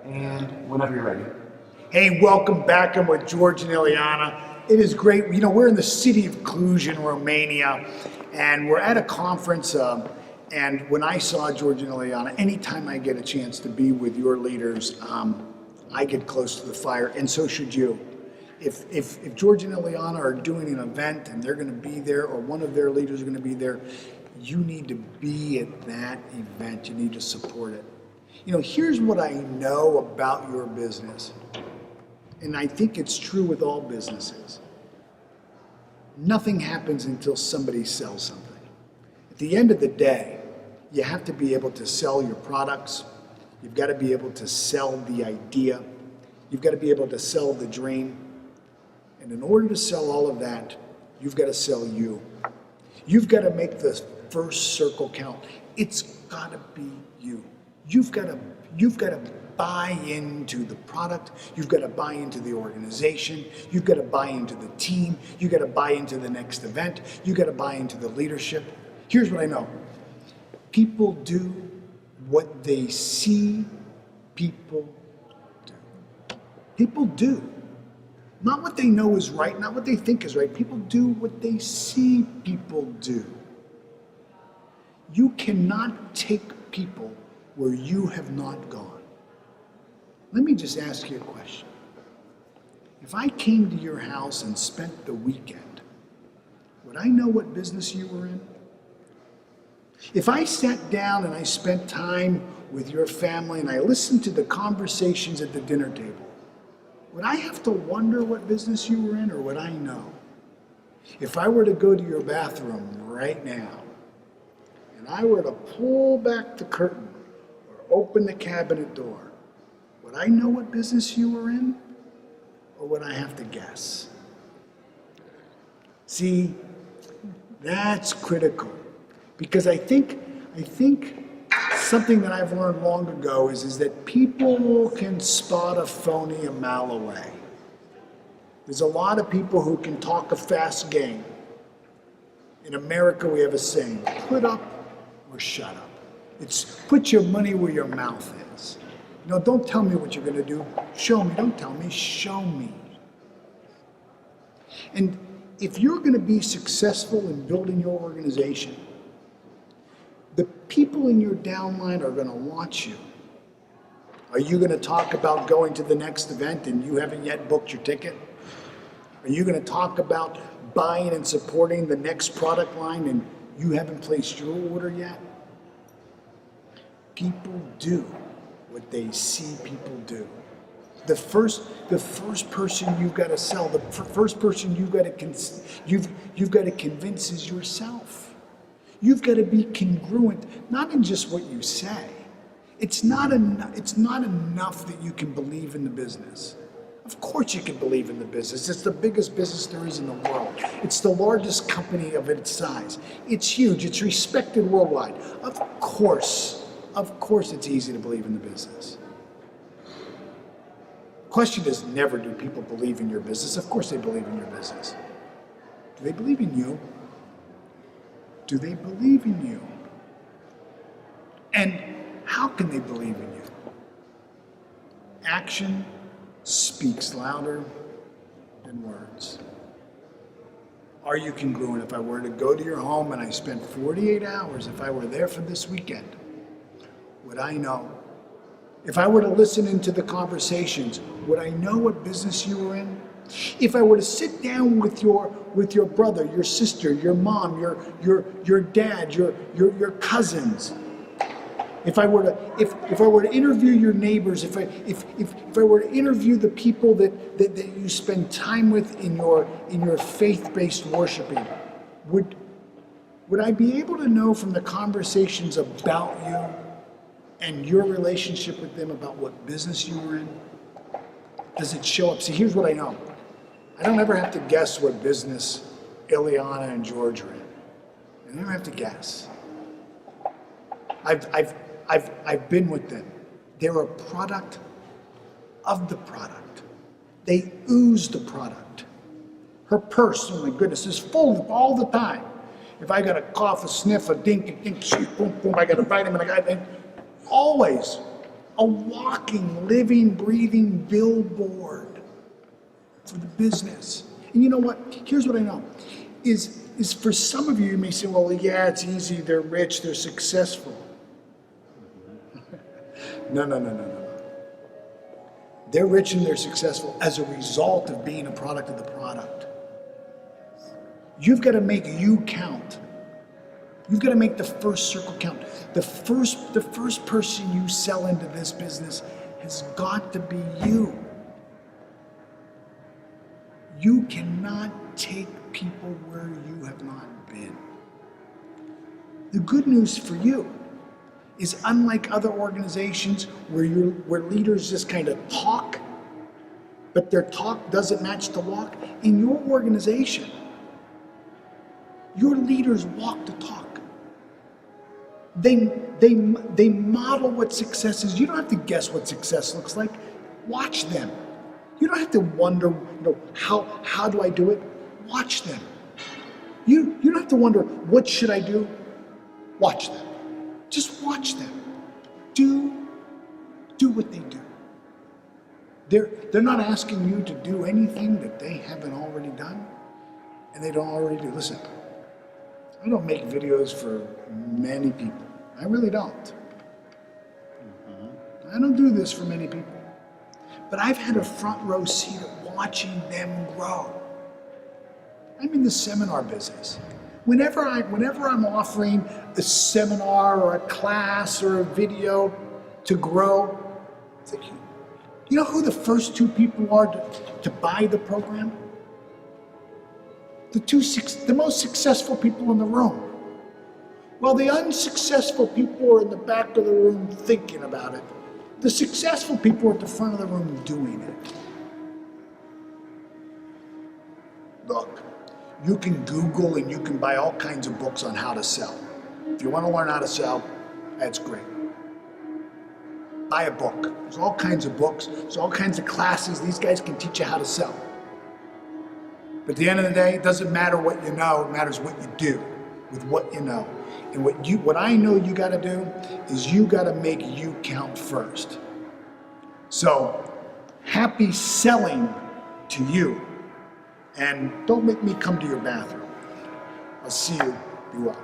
And whenever you're ready. Hey, welcome back. I'm with George and Ileana. It is great. You know, we're in the city of Cluj in Romania, and we're at a conference. And when I saw George and Ileana, anytime I get a chance to be with your leaders, I get close to the fire, and so should you. If George and Ileana are doing an event and they're going to be there, or one of their leaders are going to be there, you need to be at that event. You need to support it. You know, here's what I know about your business, and I think it's true with all businesses. Nothing happens until somebody sells something. At the end of the day, you have to be able to sell your products. You've got to be able to sell the idea. You've got to be able to sell the dream. And in order to sell all of that, you've got to sell you. You've got to make the first circle count. It's got to be you. You've got to buy into the product. You've got to buy into the organization. You've got to buy into the team. You've got to buy into the next event. You've got to buy into the leadership. Here's what I know. People do what they see people do. People do. Not what they know is right, not what they think is right. People do what they see people do. You cannot take people where you have not gone. Let me just ask you a question. If I came to your house and spent the weekend, would I know what business you were in? If I sat down and I spent time with your family and I listened to the conversations at the dinner table, would I have to wonder what business you were in, or would I know? If I were to go to your bathroom right now and I were to pull back the curtain or open the cabinet door, would I know what business you were in, or would I have to guess? See, that's critical, because I think something that I've learned long ago is that people can spot a phony a mile away. There's a lot of people who can talk a fast game. In America, we have a saying, put up or shut up. It's put your money where your mouth is. You know, don't tell me what you're going to do. Show me. Don't tell me. Show me. And if you're going to be successful in building your organization, the people in your downline are going to watch you. Are you going to talk about going to the next event and you haven't yet booked your ticket? Are you going to talk about buying and supporting the next product line and you haven't placed your order yet? People do what they see people do. The first person you've got to sell, the first person you've got to convince is yourself. You've got to be congruent, not in just what you say. It's not enough that you can believe in the business. Of course you can believe in the business. It's the biggest business there is in the world. It's the largest company of its size. It's huge. It's respected worldwide. Of course it's easy to believe in the business. The question is never do people believe in your business. Of course they believe in your business. Do they believe in you? Do they believe in you? And how can they believe in you? Action speaks louder than words. Are you congruent? If I were to go to your home and I spent 48 hours, if I were there for this weekend, would I know? If I were to listen into the conversations, would I know what business you were in? If I were to sit down with your brother, your sister, your mom, your dad, your cousins, if I were to interview your neighbors, if I were to interview the people that you spend time with in your faith-based worshiping, would I be able to know from the conversations about you and your relationship with them about what business you were in? Does it show up? See, here's what I know. I don't ever have to guess what business Ileana and George are in. I never have to guess. I've been with them. They're a product of the product. They ooze the product. Her purse, oh my goodness, is full all the time. If I got a cough, a sniff, a dink, shoot, boom, boom, I got a vitamin, I got always a walking, living, breathing billboard for the business. And you know what? Here's what I know. Is for some of you, you may say, well, yeah, it's easy, they're rich, they're successful. No. They're rich and they're successful as a result of being a product of the product. You've got to make you count. You've got to make the first circle count. The first person you sell into this business has got to be you. You cannot take people where you have not been. The good news for you is, unlike other organizations where leaders just kind of talk, but their talk doesn't match the walk, in your organization, your leaders walk the talk. They model what success is. You don't have to guess what success looks like. Watch them. You don't have to wonder, how do I do it? Watch them. You don't have to wonder, what should I do? Watch them. Just watch them. Do what they do. They're not asking you to do anything that they haven't already done, and they don't already do. Listen, I don't make videos for many people. I really don't. I don't do this for many people. But I've had a front row seat of watching them grow. I'm in the seminar business. Whenever I'm offering a seminar or a class or a video to grow, it's like, you know who the first two people are to buy the program? The most successful people in the room. While the unsuccessful people are in the back of the room thinking about it, the successful people are at the front of the room doing it. Look, you can Google and you can buy all kinds of books on how to sell. If you want to learn how to sell, that's great. Buy a book. There's all kinds of books. There's all kinds of classes. These guys can teach you how to sell. But at the end of the day, it doesn't matter what you know. It matters what you do with what you know. And what I know you got to do is you got to make you count first. So, happy selling to you. And don't make me come to your bathroom. I'll see you. Be well.